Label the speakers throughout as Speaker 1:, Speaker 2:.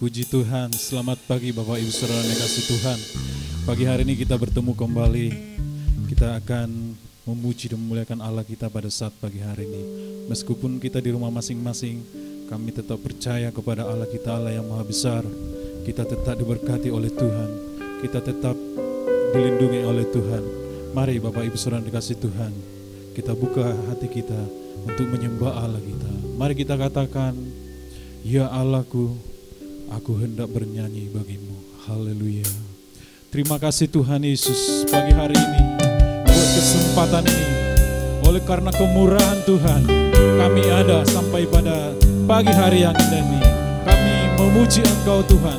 Speaker 1: Puji Tuhan, selamat pagi Bapak Ibu Saudara yang kasih Tuhan. Pagi hari ini kita bertemu kembali. Kita akan memuji dan memuliakan Allah kita pada saat pagi hari ini. Meskipun kita di rumah masing-masing, kami tetap percaya kepada Allah kita, Allah yang Maha Besar. Kita tetap diberkati oleh Tuhan. Kita tetap dilindungi oleh Tuhan. Mari Bapak Ibu Saudara yang dikasih Tuhan, kita buka hati kita untuk menyembah Allah kita. Mari kita katakan, ya Allahku, aku hendak bernyanyi bagimu. Haleluya. Terima kasih Tuhan Yesus pagi hari ini buat kesempatan ini. Oleh karena kemurahan Tuhan, kami ada sampai pada pagi hari yang indah ini. Kami memuji Engkau Tuhan.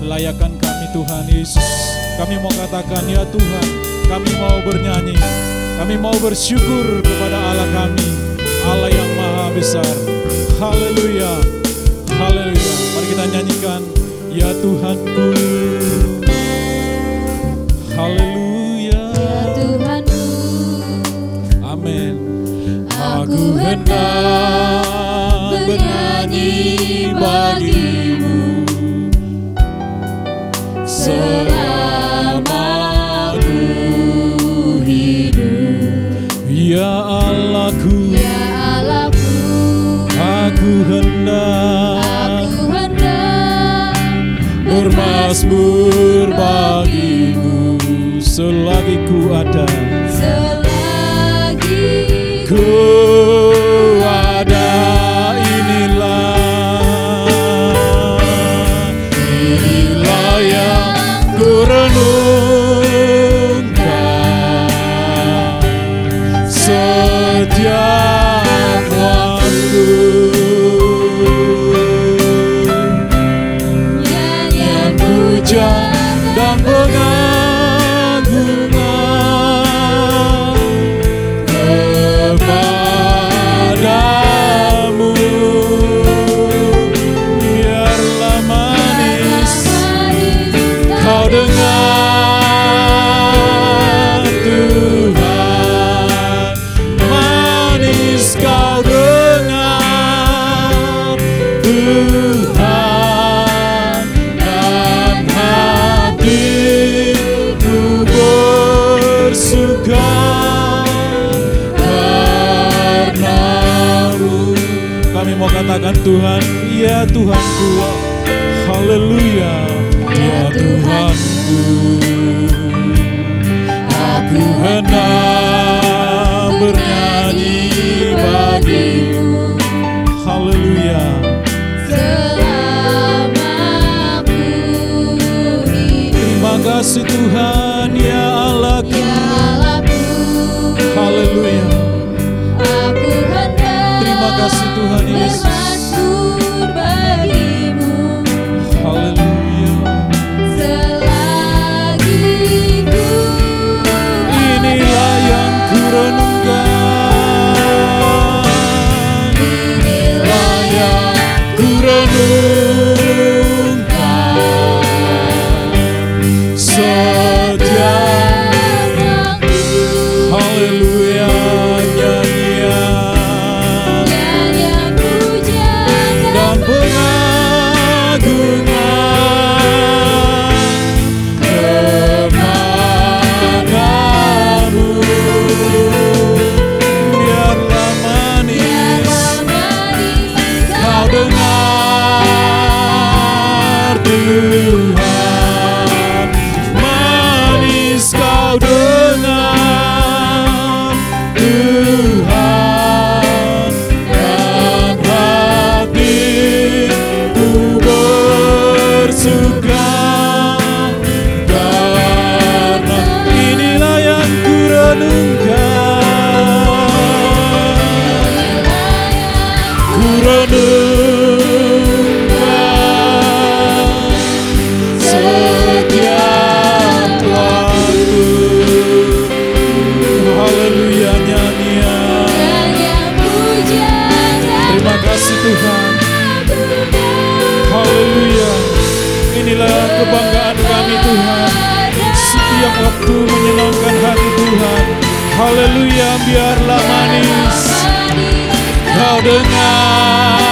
Speaker 1: Layakan kami Tuhan Yesus. Kami mau katakan, ya Tuhan, kami mau bernyanyi. Kami mau bersyukur kepada Allah kami, Allah yang Maha Besar. Haleluya. Haleluya. Mari kita nyanyikan, ya Tuhanku. Haleluya.
Speaker 2: Ya Tuhanku.
Speaker 1: Amin.
Speaker 2: Aku hendak bernyanyi bagimu selama aku hidup.
Speaker 1: Ya Allahku,
Speaker 2: Ya Allahku,
Speaker 1: aku hendak bermazmur bagimu selagi ku ada.
Speaker 2: Selagi
Speaker 1: Ku ada, inilah yang ku renungkan setiap waktu. Nyanyian pujian dan pengagungan kepadamu. Biarlah manis kau dengar Tuhan, manis kau dengar Tuhan, dan hatiku bersuka karenamu. Kami mau katakan Tuhan, ya Tuhanku. Haleluya. Ya Tuhanku, aku hendak bernyanyi bagimu. Haleluya.
Speaker 2: selama aku hidup.
Speaker 1: Terima kasih Tuhan, ya Allahku.
Speaker 2: Ya Allahku,
Speaker 1: Haleluya.
Speaker 2: aku hendak
Speaker 1: Terima kasih Tuhan Yesus.
Speaker 2: bermazmur bagimu
Speaker 1: Haleluya.
Speaker 2: selagi ku
Speaker 1: Inilah yang ku renungkan. Inilah yang ku renungkan setiap. Haleluya. Nyanyian
Speaker 2: nyanyian pujian
Speaker 1: dan pengagungan kepadamu. Biarlah manis kau dengar Tuhan, manis kau dengar Tuhan, dan hatiku bersuka karena inilah yang ku renungkan. Ku renungkan setiap waktu. Haleluya. Nyanyian. Terima kasih Tuhan. Haleluya. Inilah kebanggaan kami Tuhan. Setiap waktu menyenangkan hati Tuhan. Haleluya. Biarlah manis kau dengar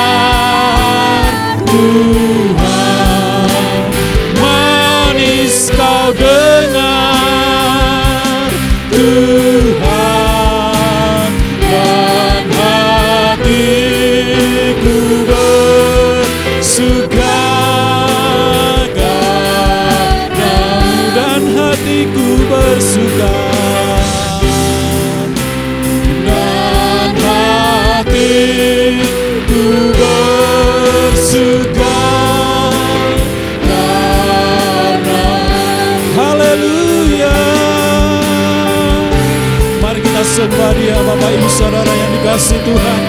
Speaker 1: Tuhan, Tuhan, dan hatiku bersuka karena-Mu, dan hatiku bersuka, dan hatiku bersuka karena. Haleluya. Mari kita sembah Dia, Bapak Ibu Saudara yang dikasihi Tuhan.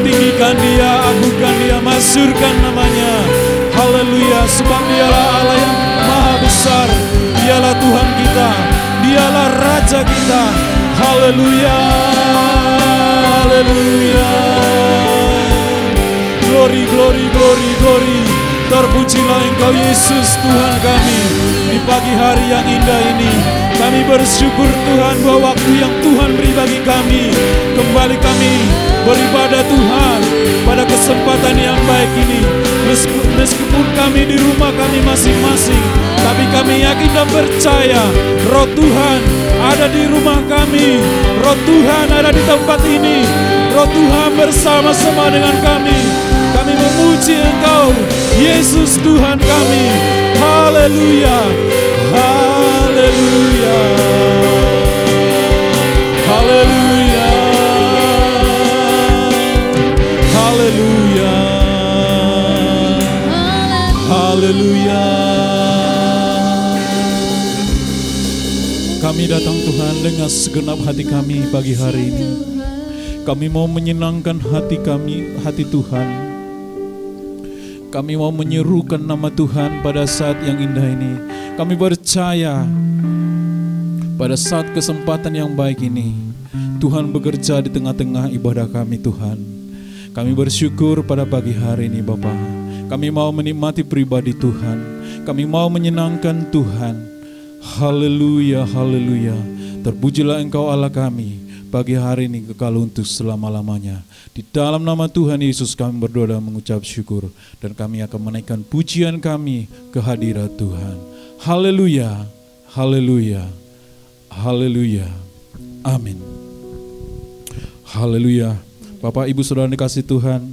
Speaker 1: Tinggikan Dia, agungkan Dia, masyurkan namanya. Haleluya, sebab Dialah Allah yang maha besar. Dialah Tuhan kita, Dialah Raja kita. Haleluya, haleluya. Glory, glory, glory, glory. Terpujilah Engkau Yesus Tuhan kami. Di pagi hari yang indah ini kami bersyukur Tuhan bahwa waktu yang Tuhan beri bagi kami, kembali kami beribadah Tuhan pada kesempatan yang baik ini. Meskipun kami di rumah kami masing-masing, tapi kami yakin dan percaya Roh Tuhan ada di rumah kami, Roh Tuhan ada di tempat ini, Roh Tuhan bersama-sama dengan kami. Kami memuji Engkau Yesus Tuhan kami. Haleluya, haleluya, haleluya, haleluya, haleluya. Kami datang Tuhan dengan segenap hati kami pagi hari ini. Kami mau menyenangkan hati kami, hati Tuhan. Kami mau menyerukan nama Tuhan pada saat yang indah ini. Kami percaya pada saat kesempatan yang baik ini, Tuhan bekerja di tengah-tengah ibadah kami Tuhan. Kami bersyukur pada pagi hari ini Bapa. Kami mau menikmati pribadi Tuhan. Kami mau menyenangkan Tuhan. Haleluya, haleluya. Terpujilah Engkau Allah kami. Pagi hari ini kekal untuk selama-lamanya. Di dalam nama Tuhan Yesus kami berdoa dan mengucap syukur. Dan kami akan menaikkan pujian kami ke hadirat Tuhan. Haleluya, haleluya, haleluya. Amin. Haleluya. Bapak Ibu Saudara dikasih Tuhan,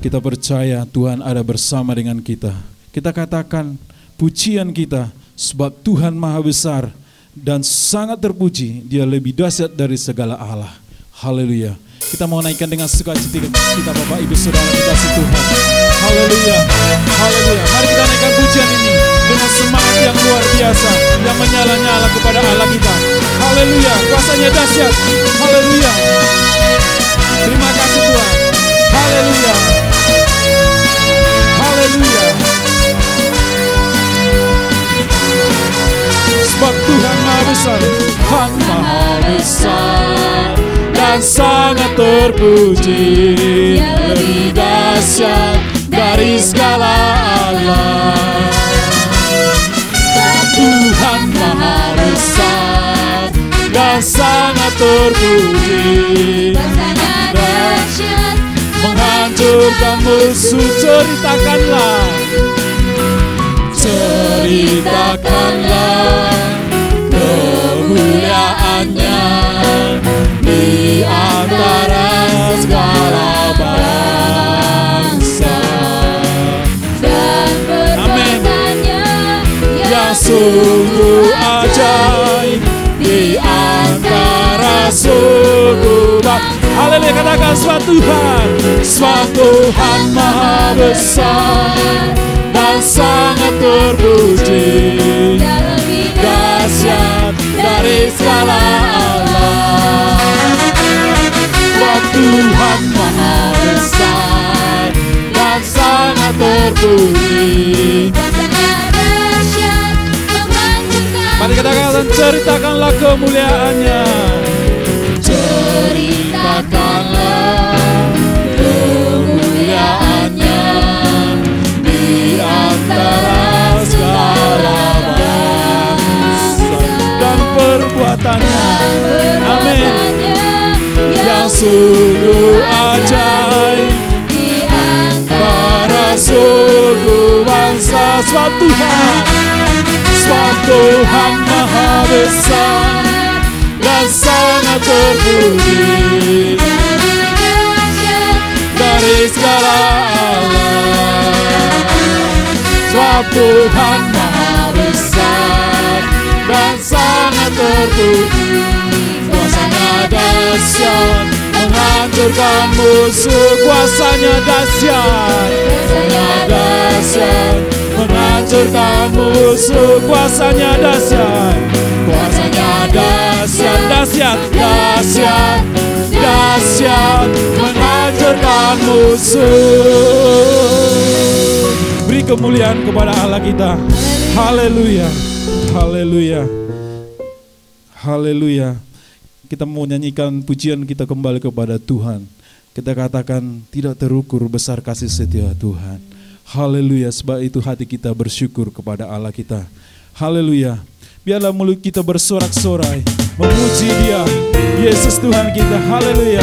Speaker 1: kita percaya Tuhan ada bersama dengan kita. Kita katakan pujian kita sebab Tuhan Maha Besar dan sangat terpuji, Dia lebih dahsyat dari segala Allah. Haleluya. Kita mau naikkan dengan sukacita kita Bapak Ibu Saudara dikasih Tuhan. Haleluya, haleluya. Mari kita naikkan pujian ini dengan semangat yang luar biasa, yang menyala-nyala kepada Allah kita. Haleluya, kuasanya dahsyat. Haleluya. Terima kasih Tuhan. Haleluya, haleluya. Sebab Tuhan Maha Besar, Tuhan Maha Besar dan sangat terpuji, lebih dahsyat dari segala Allah. Tuhan Maha Besar dan sangat terpuji, dahsyat menghancurkan musuh. Ceritakanlah, ceritakanlah kemuliaannya di antara segala bangsa, dan perbuatannya yang sungguh ajaib di antara suku bangsa. Haleluya, katakan sebab Tuhan, sebab Tuhan Maha Besar dan sangat terpuji, dahsyat dari segala Allah. Sebab Tuhan Maha Besar dan sangat terpuji. Mari katakan, ceritakanlah kemuliaannya. Ceritakanlah kemuliaannya di antara segala bangsa, dan perbuatannya, amin, yang sungguh ajaib di antara suku bangsa. Sebab Tuhan, sebab Tuhan Maha Besar
Speaker 3: terpuji dari segala alam. Sebab Tuhan Maha besar dan sangat terpuji. Kuasanya dahsyat menghancurkan musuh. Kuasanya dahsyat, kuasanya dahsyat menghancurkan musuh. Kuasanya dahsyat, kuasanya dahsyat, dahsyat, dahsyat, dahsyat menghancurkan musuh. Beri kemuliaan kepada Allah kita. Haleluya, haleluya, haleluya. Kita mau nyanyikan pujian kita kembali kepada Tuhan. Kita katakan tidak terukur besar kasih setia Tuhan. Haleluya, sebab itu hati kita bersyukur kepada Allah kita. Haleluya. Biarlah mulut kita bersorak-sorai memuji Dia, Yesus Tuhan kita. Haleluya,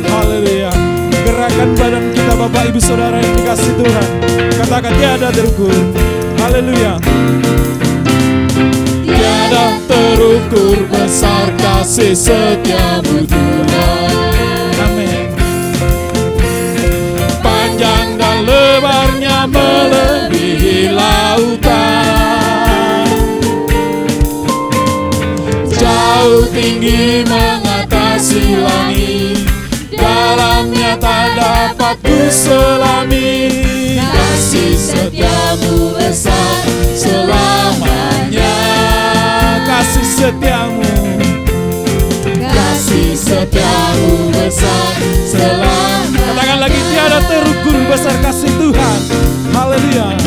Speaker 3: haleluya. Gerakan badan kita Bapak Ibu Saudara yang dikasih Tuhan. Katakan tiada terukur. Haleluya. Tiada terukur besar kasih setiamu Tuhan. Amin. Panjang dan lebarnya melebihi lautan, jauh tinggi mengatasi langit, dalamnya tak dapat ku selami. Kasih setiamu besar selamanya. Kasih setiamu, kasih setiamu besar selamanya. Katakan lagi, tiada terukur besar kasih Tuhan. Haleluya.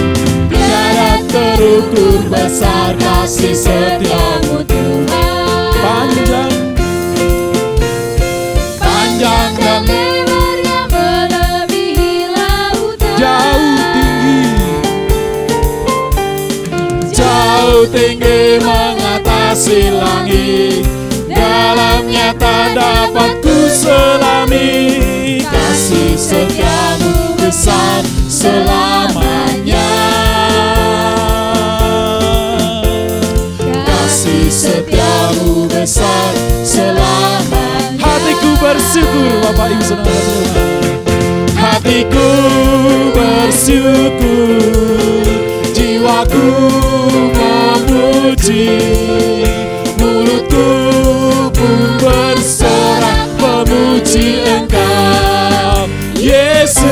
Speaker 3: Tiada terukur besar kasih setiamu Tuhan. Panjang, panjang dan
Speaker 2: lebarnya melebihi lautan,
Speaker 3: jauh tinggi, jauh tinggi mengatasi langit, dalamnya tak dapat ku selami. Kasih setiamu besar selamanya. Kasih setiamu besar selamanya. Hatiku bersyukur Bapak Ibu Saudara Tuhan. Hatiku bersyukur, jiwaku memuji, mulutku pun bersorak memuji Engkau, Yesus.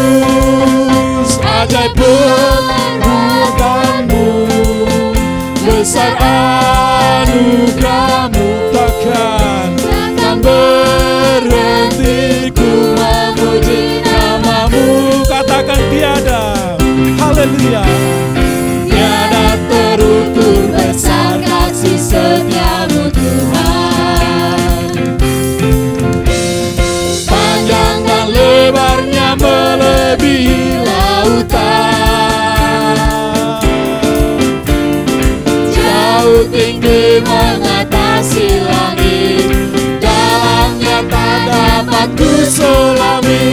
Speaker 3: Ajaib perbuatanmu, besar anugerahmu, takkan berhenti ku memuji namamu. Katakan tiada, haleluya. Tiada terukur besar kasih setiamu Tuhan. Panjang dan lebarnya melebihi lautan, jauh tinggi mengatasi langit, dalamnya tak dapat ku selami.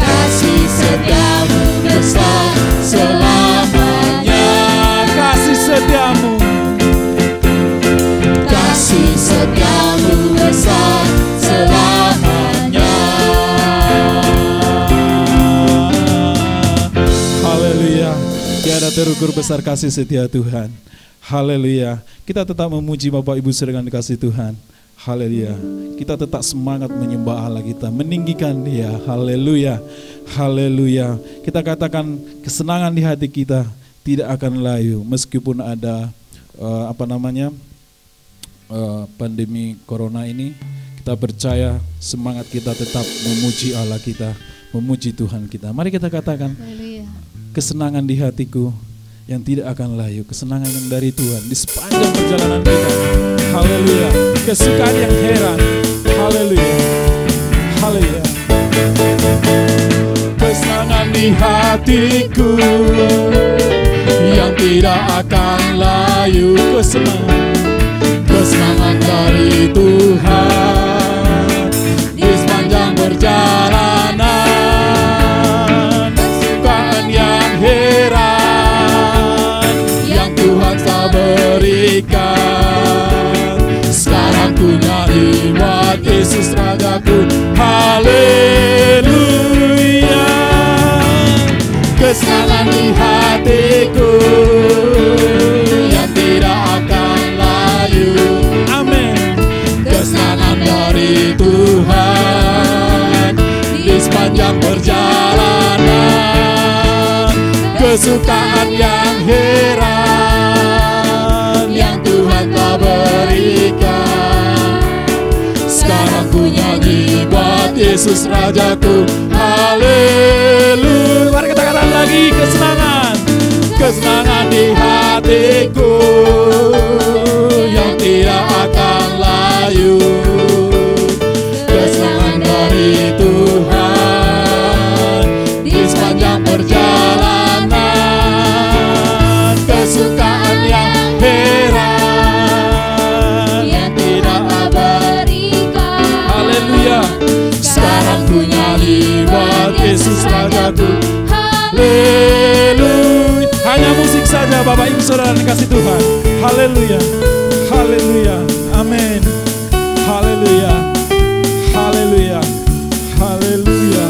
Speaker 3: Kasih setiamu besar selamanya. Kasih setiamu, kasih setiamu besar selamanya. Haleluya. Tiada terukur besar kasih setia Tuhan. Haleluya. Kita tetap memuji Bapak Ibu Saudara dengan kasih Tuhan. Haleluya. Kita tetap semangat menyembah Allah kita, meninggikan Dia. Haleluya. Haleluya. Kita katakan kesenangan di hati kita tidak akan layu meskipun ada pandemi corona ini. Kita percaya semangat kita tetap memuji Allah kita, memuji Tuhan kita. Mari kita katakan,
Speaker 2: haleluya.
Speaker 3: Kesenangan di hatiku yang tidak akan layu, kesenangan yang dari Tuhan di sepanjang perjalanan kita. Haleluya. Kesukaan yang heran. Haleluya. Haleluya. Kesenangan di hatiku yang tidak akan layu, kesenangan dari Tuhan di sepanjang perjalanan. Kesukaan yang heran yang Tuhan telah berikan, sekarang ku nyatakan nyanyi buat Yesus Rajaku. Haleluya. Kesenangan di hatiku yang tidak akan layu. Amin. Kesenangan dari Tuhan di sepanjang perjalanan. Kesukaan yang heran yang Tuhan telah berikan. Sekarang ku nyanyi buat Yesus Rajaku. Haleluya. Mari kita katakan lagi kesenangan. Kesenangan di hatiku yang tidak akan layu. Kesenangan dari Tuhan di sepanjang perjalanan. Kesukaan yang heran yang tidak berikan. Haleluya. Sekarang ku nyanyi buat Yesus Rajaku. Haleluya. Hanya musik saja Bapak Ibu Saudara dikasih Tuhan. Haleluya. Haleluya. Amin. Haleluya. Haleluya. Haleluya.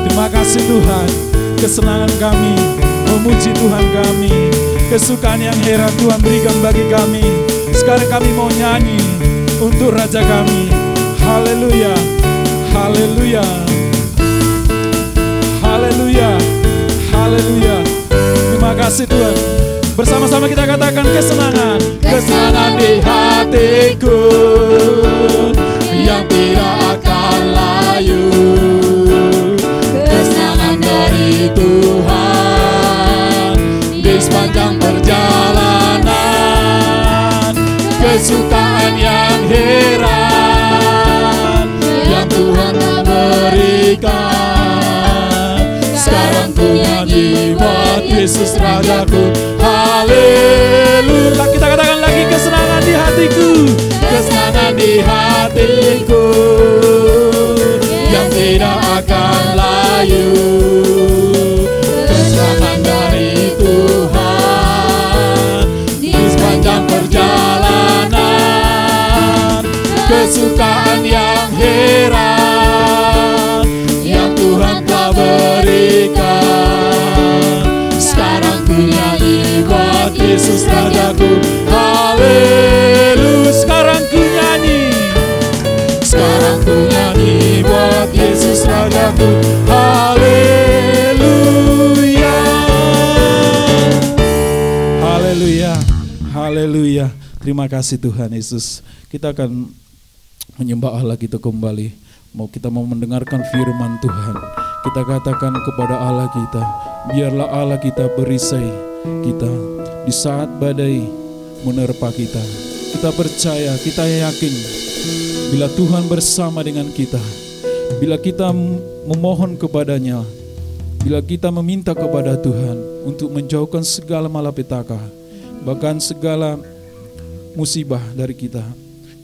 Speaker 3: Terima kasih Tuhan. Kesenangan kami memuji Tuhan kami. Kesukaan yang heran Tuhan berikan bagi kami. Sekarang kami mau nyanyi untuk Raja kami. Haleluya. Haleluya. Haleluya. Haleluya. Terima kasih Tuhan. Bersama-sama kita katakan kesenangan. Kesenangan di hatiku yang tidak akan layu. Kesenangan dari Tuhan di sepanjang perjalanan. Kesukaan yang heran yang Tuhan berikan. Sekarang ku nyanyi buat Yesus Rajaku. Haleluya. Kita katakan lagi kesenangan di hatiku. Kesenangan di hatiku yang tidak akan layu. Kesenangan dari Tuhan di sepanjang perjalanan. Kesukaan yang heran yang Tuhan telah berikan. Sekarang ku nyanyi buat Yesus Rajaku. Haleluya. Sekarang ku nyanyi. Sekarang ku nyanyi buat Yesus Rajaku. Haleluya. Haleluya. Haleluya. Terima kasih Tuhan Yesus. Kita akan menyembah Allah kita kembali. Kita mau mendengarkan firman Tuhan. Kita katakan kepada Allah kita, biarlah Allah kita berisai kita di saat badai menerpa kita. Kita percaya, kita yakin bila Tuhan bersama dengan kita, bila kita memohon kepadanya, bila kita meminta kepada Tuhan untuk menjauhkan segala malapetaka, bahkan segala musibah dari kita,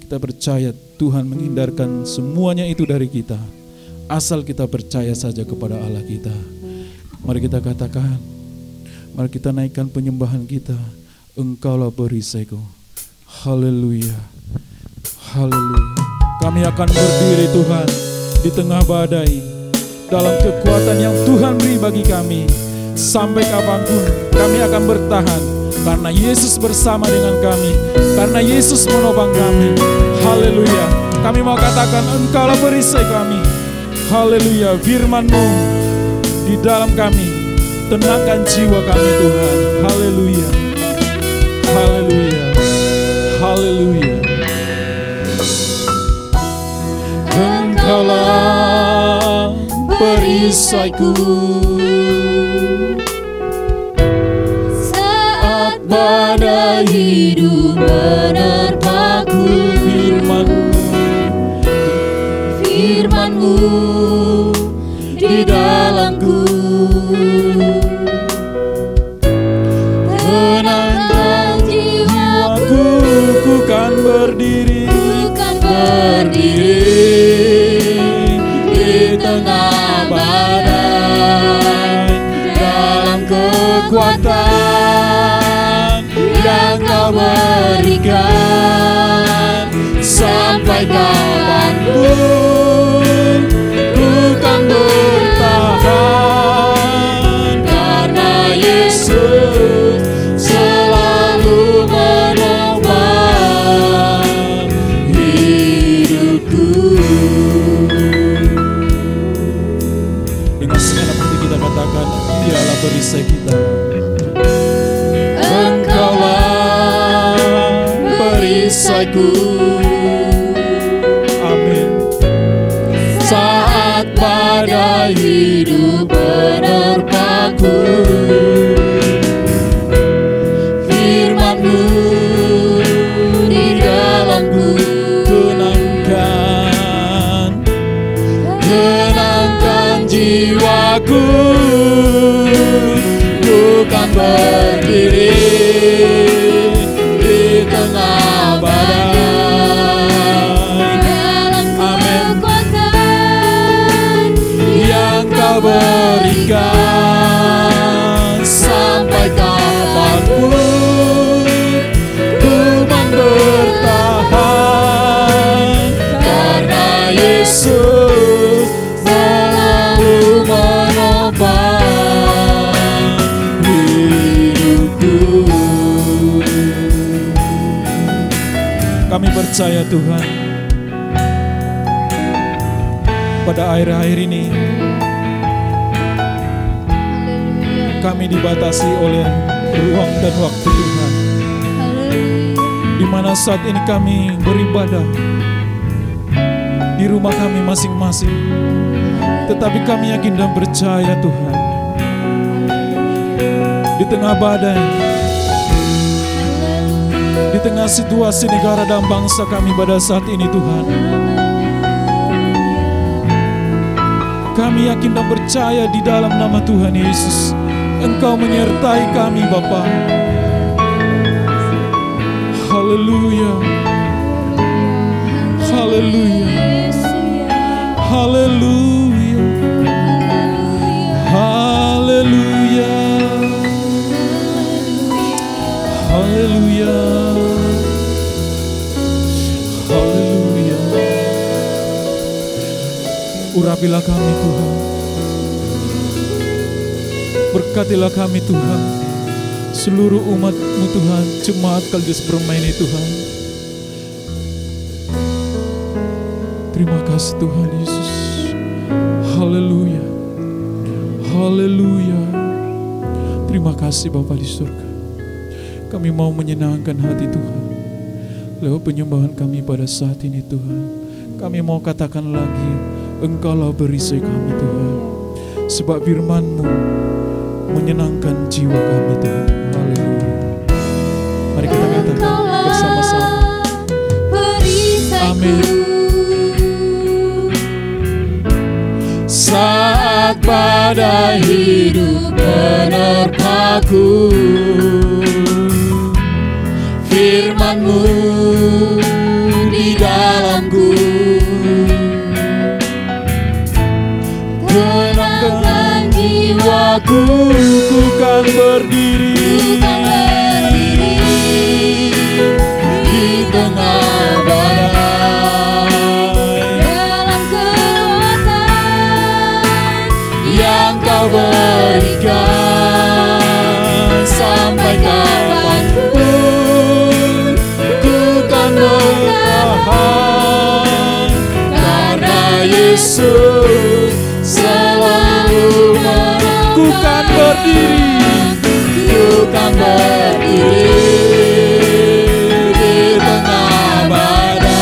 Speaker 3: kita percaya Tuhan menghindarkan semuanya itu dari kita. Asal kita percaya saja kepada Allah kita. Mari kita katakan, mari kita naikkan penyembahan kita. Engkaulah perisaiku. Haleluya. Haleluya. Kami akan berdiri Tuhan di tengah badai, dalam kekuatan yang Tuhan beri bagi kami. Sampai kapanpun kami akan bertahan, karena Yesus bersama dengan kami, karena Yesus menopang kami. Haleluya. Kami mau katakan, Engkaulah perisai kami. Haleluya. Firman-Mu di dalam kami, tenangkan jiwa kami Tuhan. Haleluya. Haleluya. Haleluya. Engkaulah perisaiku
Speaker 2: saat badai hidup menerpaku. Firman-Mu di dalamku, tenangkan jiwaku.
Speaker 3: Ku kan berdiri di tengah badai, dalam kekuatan yang Kau berikan.
Speaker 2: sampai kapanpun ku kan bertahan, karena Yesus selalu menopang hidupku.
Speaker 3: Dengan segenap hati kita katakan, Dialah perisai kita.
Speaker 2: Engkaulah perisaiku,
Speaker 3: Amin.
Speaker 2: saat badai hidup menerpaku. Firman-Mu di dalamku kenangkan jiwaku. Ku kan berdiri di tengah badai, dalam kekuatan yang Kau berikan. Sampai kapanpun ku kan bertahan, karena Yesus selalu menopang hidupku.
Speaker 3: Kami percaya Tuhan, pada akhir-akhir ini kami dibatasi oleh ruang dan waktu Tuhan, di mana saat ini kami beribadah di rumah kami masing-masing. Tetapi kami yakin dan percaya Tuhan, di tengah badai, di tengah situasi negara dan bangsa kami pada saat ini Tuhan, kami yakin dan percaya di dalam nama Tuhan Yesus, Engkau menyertai kami Bapa. Haleluya, haleluya, haleluya, haleluya, haleluya, haleluya. Urapilah kami Tuhan, berkatilah kami Tuhan, seluruh umat-Mu Tuhan, jemaat Kaldes Permai Tuhan. Terima kasih Tuhan Yesus. Haleluya, haleluya. Terima kasih Bapa di surga. Kami mau menyenangkan hati Tuhan lewat penyembahan kami pada saat ini Tuhan. Kami mau katakan lagi, Engkaulah perisai kami Tuhan, sebab firman-Mu menyenangkan jiwa kami Tuhan. Haleluya. Mari kita katakan bersama-sama. Amin.
Speaker 2: Saat badai hidup menerpaku, firman-Mu di dalamku kenangkan jiwaku.
Speaker 3: Ku kan berdiri
Speaker 2: di tengah badai, dalam kekuatan yang Kau berikan. Sampai kapanpun ku kan bertahan, karena Yesus selalu
Speaker 3: ku kan berdiri,
Speaker 2: ku kan berdiri di tengah badai,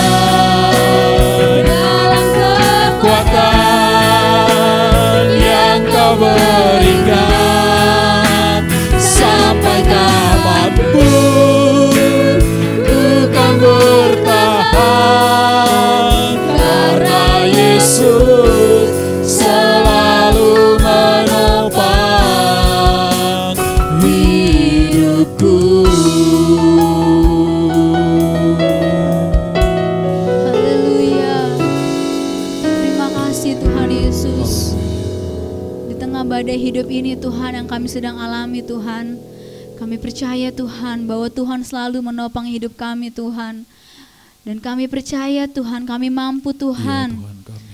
Speaker 2: dalam kekuatan yang Kau berikan. Sampai kapanpun ku kan bertahan, karena Yesus selalu menopang hidupku.
Speaker 4: Haleluya. Terima kasih Tuhan Yesus. Di tengah badai hidup ini Tuhan yang kami sedang alami Tuhan, kami percaya Tuhan bahwa Tuhan selalu menopang hidup kami Tuhan. Dan kami percaya Tuhan, kami mampu
Speaker 3: Ya
Speaker 4: Tuhan.
Speaker 3: Tuhan kami.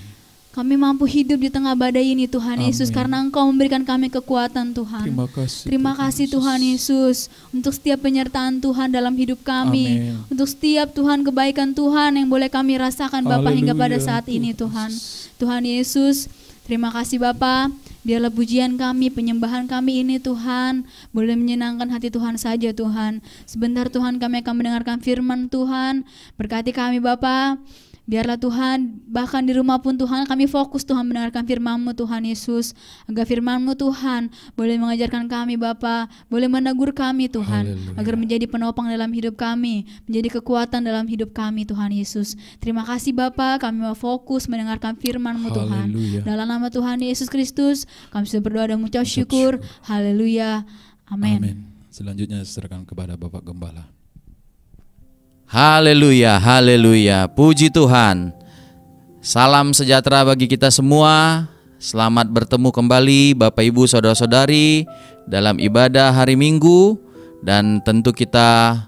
Speaker 4: Kami mampu hidup di tengah badai ini Tuhan Yesus,
Speaker 3: Amin.
Speaker 4: karena Engkau memberikan kami kekuatan Tuhan.
Speaker 3: Terima kasih.
Speaker 4: Terima kasih Tuhan Yesus untuk setiap penyertaan Tuhan dalam hidup kami.
Speaker 3: Amin.
Speaker 4: Untuk setiap Tuhan kebaikan Tuhan yang boleh kami rasakan Bapa hingga pada
Speaker 3: Haleluya,
Speaker 4: saat ini Tuhan.
Speaker 3: Yesus.
Speaker 4: Tuhan Yesus, terima kasih Bapa. Biarlah pujian kami, penyembahan kami ini Tuhan boleh menyenangkan hati Tuhan saja Tuhan. Sebentar Tuhan kami akan mendengarkan firman Tuhan. Berkati kami Bapa. Biarlah Tuhan, bahkan di rumah pun Tuhan kami fokus Tuhan mendengarkan firman-Mu Tuhan Yesus. Agar firman-Mu Tuhan boleh mengajarkan kami Bapa, boleh menegur kami Tuhan.
Speaker 3: Haleluya.
Speaker 4: Agar menjadi penopang dalam hidup kami, menjadi kekuatan dalam hidup kami Tuhan Yesus. Terima kasih Bapa, kami mau fokus mendengarkan firman-Mu Tuhan.
Speaker 3: Haleluya.
Speaker 4: Dalam nama Tuhan Yesus Kristus, kami sudah berdoa dan mengucap syukur. Haleluya. Amin.
Speaker 3: Amin. Selanjutnya serahkan kepada Bapak Gembala.
Speaker 2: Haleluya, haleluya, puji Tuhan. Salam sejahtera bagi kita semua. Selamat bertemu kembali Bapak Ibu Saudara-saudari dalam ibadah hari Minggu. Dan tentu kita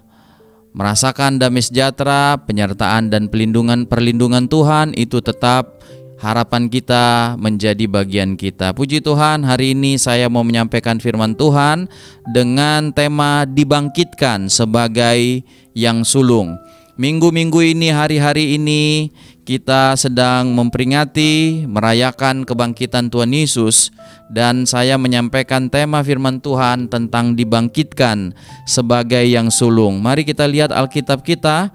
Speaker 2: merasakan damai sejahtera, penyertaan dan perlindungan Tuhan itu tetap harapan kita menjadi bagian kita. Puji Tuhan, hari ini saya mau menyampaikan firman Tuhan dengan tema dibangkitkan sebagai yang sulung. Minggu-minggu ini, hari-hari ini kita sedang memperingati, merayakan kebangkitan Tuhan Yesus. Dan saya menyampaikan tema firman Tuhan tentang dibangkitkan sebagai yang sulung. Mari kita lihat Alkitab kita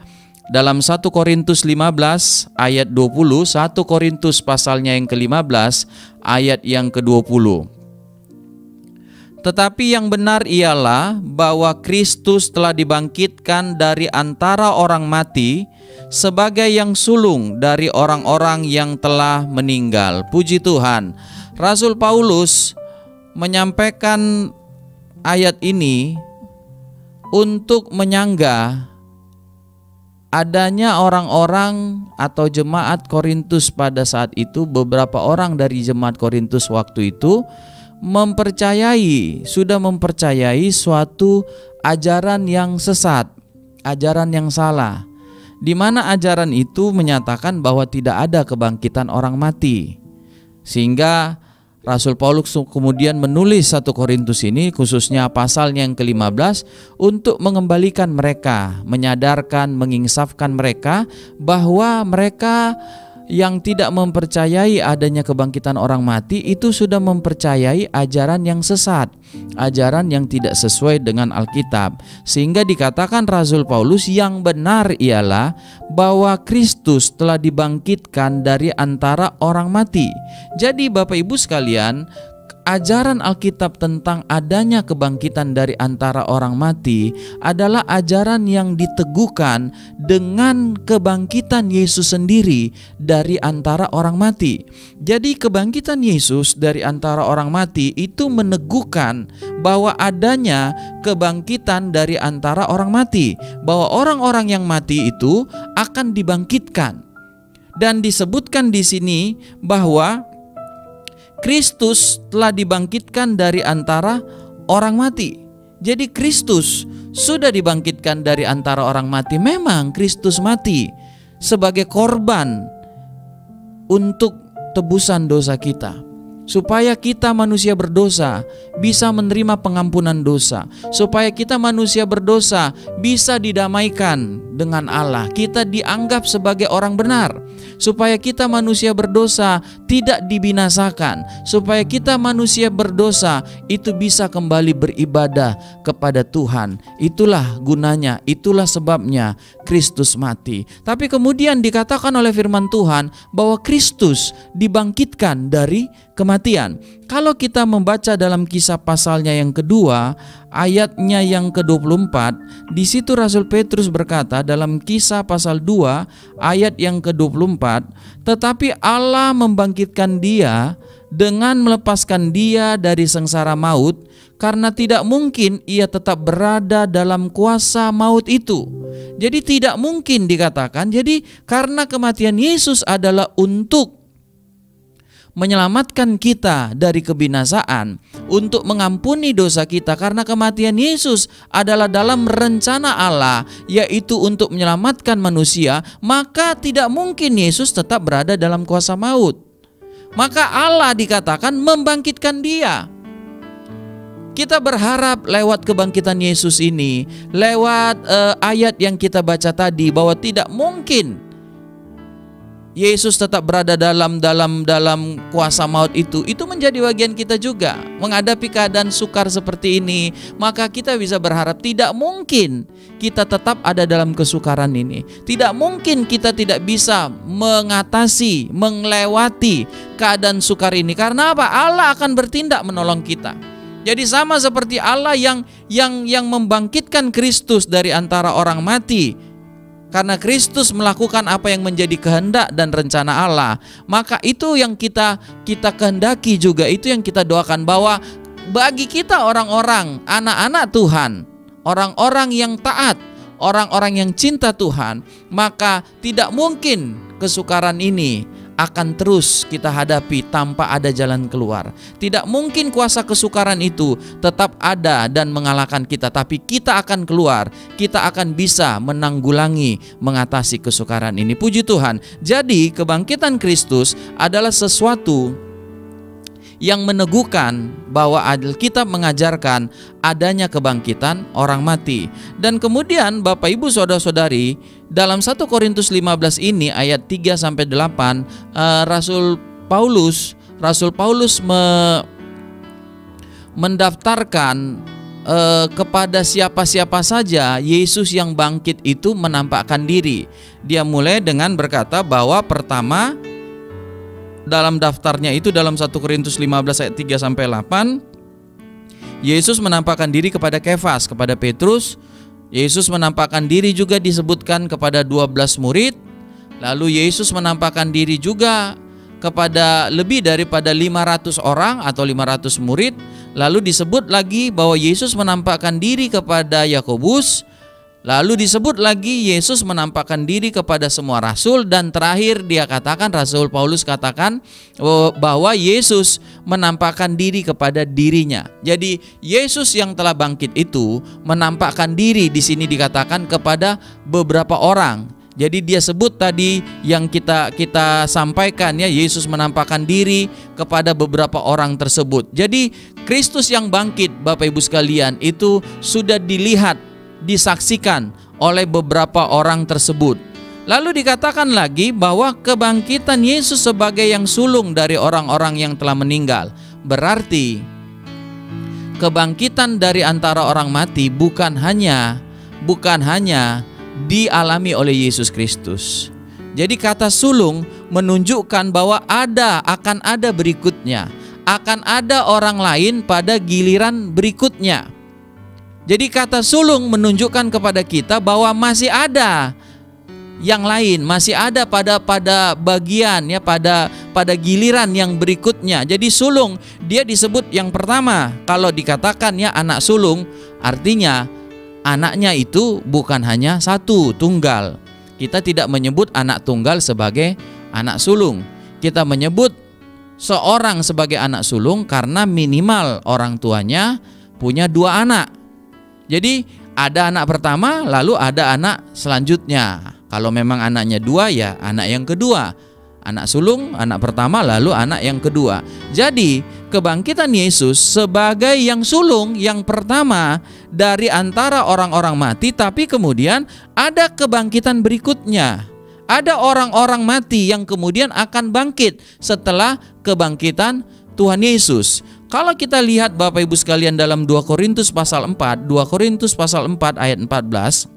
Speaker 2: dalam 1 Korintus 15 ayat 20, 1 Korintus pasalnya yang ke-15 ayat yang ke-20. Tetapi yang benar ialah bahwa Kristus telah dibangkitkan dari antara orang mati sebagai yang sulung dari orang-orang yang telah meninggal. Puji Tuhan. Rasul Paulus menyampaikan ayat ini untuk menyanggah adanya orang-orang atau jemaat Korintus pada saat itu. Beberapa orang dari jemaat Korintus waktu itu sudah mempercayai suatu ajaran yang sesat, ajaran yang salah, di mana ajaran itu menyatakan bahwa tidak ada kebangkitan orang mati. Sehingga Rasul Paulus kemudian menulis 1 Korintus ini, khususnya pasalnya yang ke-15, untuk mengembalikan mereka, menyadarkan, menginsafkan mereka bahwa mereka yang tidak mempercayai adanya kebangkitan orang mati itu sudah mempercayai ajaran yang sesat, ajaran yang tidak sesuai dengan Alkitab. Sehingga dikatakan Rasul Paulus yang benar ialah bahwa Kristus telah dibangkitkan dari antara orang mati. Jadi Bapak Ibu sekalian, ajaran Alkitab tentang adanya kebangkitan dari antara orang mati adalah ajaran yang diteguhkan dengan kebangkitan Yesus sendiri dari antara orang mati. Jadi kebangkitan Yesus dari antara orang mati itu meneguhkan bahwa adanya kebangkitan dari antara orang mati, bahwa orang-orang yang mati itu akan dibangkitkan. Dan disebutkan di sini bahwa Kristus telah dibangkitkan dari antara orang mati. Jadi Kristus sudah dibangkitkan dari antara orang mati. Memang Kristus mati sebagai korban untuk tebusan dosa kita, supaya kita manusia berdosa bisa menerima pengampunan dosa, supaya kita manusia berdosa bisa didamaikan dengan Allah, kita dianggap sebagai orang benar, supaya kita manusia berdosa tidak dibinasakan, supaya kita manusia berdosa itu bisa kembali beribadah kepada Tuhan. Itulah gunanya, itulah sebabnya Kristus mati. Tapi kemudian dikatakan oleh firman Tuhan bahwa Kristus dibangkitkan dari kematian. Kalau kita membaca dalam Kisah pasalnya yang kedua, ayatnya yang ke-24, di situ Rasul Petrus berkata dalam Kisah pasal 2 ayat yang ke-24, tetapi Allah membangkitkan dia dengan melepaskan dia dari sengsara maut, karena tidak mungkin ia tetap berada dalam kuasa maut itu. Jadi tidak mungkin dikatakan, jadi karena kematian Yesus adalah untuk menyelamatkan kita dari kebinasaan, untuk mengampuni dosa kita, karena kematian Yesus adalah dalam rencana Allah, yaitu untuk menyelamatkan manusia, maka tidak mungkin Yesus tetap berada dalam kuasa maut. Maka Allah dikatakan membangkitkan dia. Kita berharap lewat kebangkitan Yesus ini, lewat ayat yang kita baca tadi, bahwa tidak mungkin Yesus tetap berada dalam kuasa maut itu menjadi bagian kita juga. Menghadapi keadaan sukar seperti ini, maka kita bisa berharap tidak mungkin kita tetap ada dalam kesukaran ini. Tidak mungkin kita tidak bisa mengatasi, melewati keadaan sukar ini. Karena apa? Allah akan bertindak menolong kita. Jadi sama seperti Allah yang membangkitkan Kristus dari antara orang mati, karena Kristus melakukan apa yang menjadi kehendak dan rencana Allah, maka itu yang kita kehendaki juga, itu yang kita doakan, bahwa bagi kita orang-orang anak-anak Tuhan, orang-orang yang taat, orang-orang yang cinta Tuhan, maka tidak mungkin kesukaran ini akan terus kita hadapi tanpa ada jalan keluar. Tidak mungkin kuasa kesukaran itu tetap ada dan mengalahkan kita, tapi kita akan keluar, kita akan bisa menanggulangi, mengatasi kesukaran ini. Puji Tuhan. Jadi kebangkitan Kristus adalah sesuatu yang meneguhkan bahwa Alkitab mengajarkan adanya kebangkitan orang mati. Dan kemudian Bapak Ibu Saudara-saudari, dalam 1 Korintus 15 ini ayat 3-8, Rasul Paulus mendaftarkan kepada siapa-siapa saja Yesus yang bangkit itu menampakkan diri. Dia mulai dengan berkata bahwa pertama, dalam daftarnya itu dalam 1 Korintus 15 ayat 3-8, Yesus menampakkan diri kepada Kefas, kepada Petrus. Yesus menampakkan diri juga disebutkan kepada 12 murid. Lalu Yesus menampakkan diri juga kepada lebih daripada 500 orang atau 500 murid. Lalu disebut lagi bahwa Yesus menampakkan diri kepada Yakobus. Lalu disebut lagi Yesus menampakkan diri kepada semua rasul. Dan terakhir dia katakan, Rasul Paulus katakan bahwa Yesus menampakkan diri kepada dirinya. Jadi Yesus yang telah bangkit itu menampakkan diri di sini dikatakan kepada beberapa orang. Jadi dia sebut tadi yang kita sampaikan ya, Yesus menampakkan diri kepada beberapa orang tersebut. Jadi Kristus yang bangkit, Bapak Ibu sekalian, itu sudah dilihat, disaksikan oleh beberapa orang tersebut. Lalu dikatakan lagi bahwa kebangkitan Yesus sebagai yang sulung dari orang-orang yang telah meninggal. Berarti kebangkitan dari antara orang mati bukan hanya dialami oleh Yesus Kristus. Jadi kata sulung menunjukkan bahwa akan ada berikutnya, akan ada orang lain pada giliran berikutnya. Jadi kata sulung menunjukkan kepada kita bahwa masih ada yang lain, masih ada pada bagian ya, pada giliran yang berikutnya. Jadi sulung dia disebut yang pertama. Kalau dikatakan ya anak sulung, artinya anaknya itu bukan hanya satu, tunggal. Kita tidak menyebut anak tunggal sebagai anak sulung. Kita menyebut seorang sebagai anak sulung karena minimal orang tuanya punya 2 anak. Jadi ada anak pertama, lalu ada anak selanjutnya. Kalau memang anaknya 2 ya anak yang kedua. Anak sulung, anak pertama, lalu anak yang kedua. Jadi kebangkitan Yesus sebagai yang sulung yang pertama dari antara orang-orang mati, tapi kemudian ada kebangkitan berikutnya. Ada orang-orang mati yang kemudian akan bangkit setelah kebangkitan Tuhan Yesus. Kalau kita lihat Bapak Ibu sekalian dalam 2 Korintus pasal 4 ayat 14.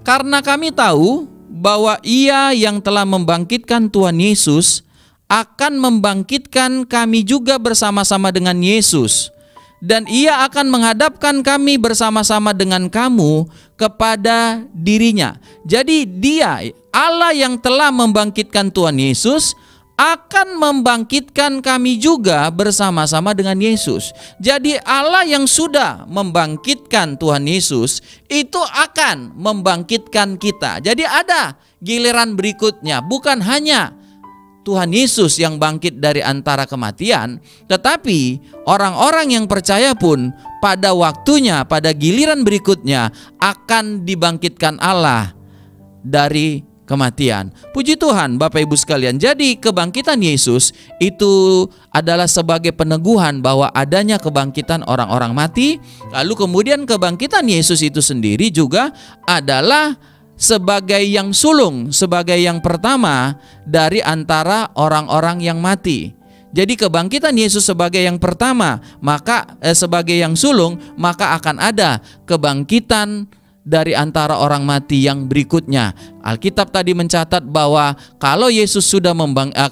Speaker 2: Karena kami tahu bahwa Ia yang telah membangkitkan Tuhan Yesus akan membangkitkan kami juga bersama-sama dengan Yesus. Dan Ia akan menghadapkan kami bersama-sama dengan kamu kepada dirinya. Jadi Dia, Allah yang telah membangkitkan Tuhan Yesus, akan membangkitkan kami juga bersama-sama dengan Yesus. Jadi Allah yang sudah membangkitkan Tuhan Yesus itu akan membangkitkan kita. Jadi ada giliran berikutnya, bukan hanya Tuhan Yesus yang bangkit dari antara kematian, tetapi orang-orang yang percaya pun pada waktunya, pada giliran berikutnya akan dibangkitkan Allah dari kematian. Puji Tuhan Bapak Ibu sekalian. Jadi kebangkitan Yesus itu adalah sebagai peneguhan bahwa adanya kebangkitan orang-orang mati. Lalu kemudian kebangkitan Yesus itu sendiri juga adalah sebagai yang sulung, sebagai yang pertama dari antara orang-orang yang mati. Jadi kebangkitan Yesus sebagai yang pertama, maka sebagai yang sulung, maka akan ada kebangkitan dari antara orang mati yang berikutnya. Alkitab tadi mencatat bahwa kalau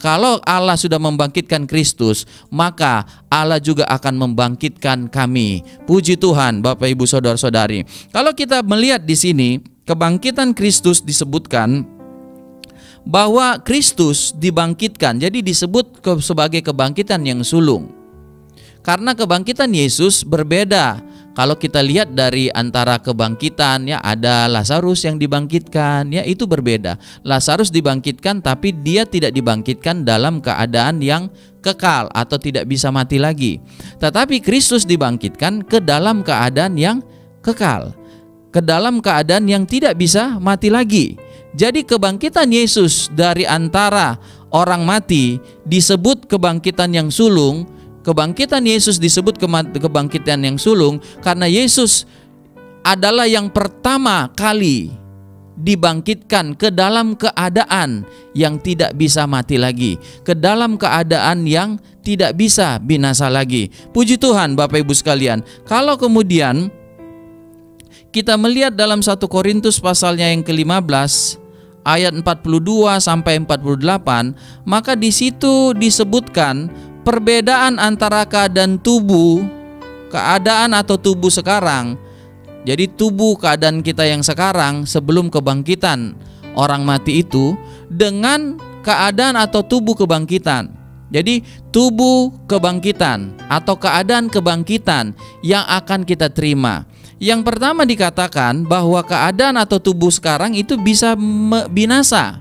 Speaker 2: kalau Allah sudah membangkitkan Kristus, maka Allah juga akan membangkitkan kami. Puji Tuhan Bapak Ibu Saudara-saudari. Kalau kita melihat di sini kebangkitan Kristus disebutkan bahwa Kristus dibangkitkan, jadi disebut sebagai kebangkitan yang sulung. Karena kebangkitan Yesus berbeda. Kalau kita lihat dari antara kebangkitan, ya ada Lazarus yang dibangkitkan, ya itu berbeda. Lazarus dibangkitkan tapi dia tidak dibangkitkan dalam keadaan yang kekal atau tidak bisa mati lagi. Tetapi Kristus dibangkitkan ke dalam keadaan yang kekal, ke dalam keadaan yang tidak bisa mati lagi. Jadi kebangkitan Yesus dari antara orang mati disebut kebangkitan yang sulung. Kebangkitan Yesus disebut kebangkitan yang sulung karena Yesus adalah yang pertama kali dibangkitkan ke dalam keadaan yang tidak bisa mati lagi, ke dalam keadaan yang tidak bisa binasa lagi. Puji Tuhan Bapak Ibu sekalian. Kalau kemudian kita melihat dalam 1 Korintus pasalnya yang ke-15 ayat 42 sampai 48, maka di situ disebutkan perbedaan antara keadaan atau tubuh sekarang. Jadi tubuh keadaan kita yang sekarang sebelum kebangkitan orang mati itu dengan keadaan atau tubuh kebangkitan. Jadi tubuh kebangkitan atau keadaan kebangkitan yang akan kita terima. Yang pertama dikatakan bahwa keadaan atau tubuh sekarang itu bisa binasa.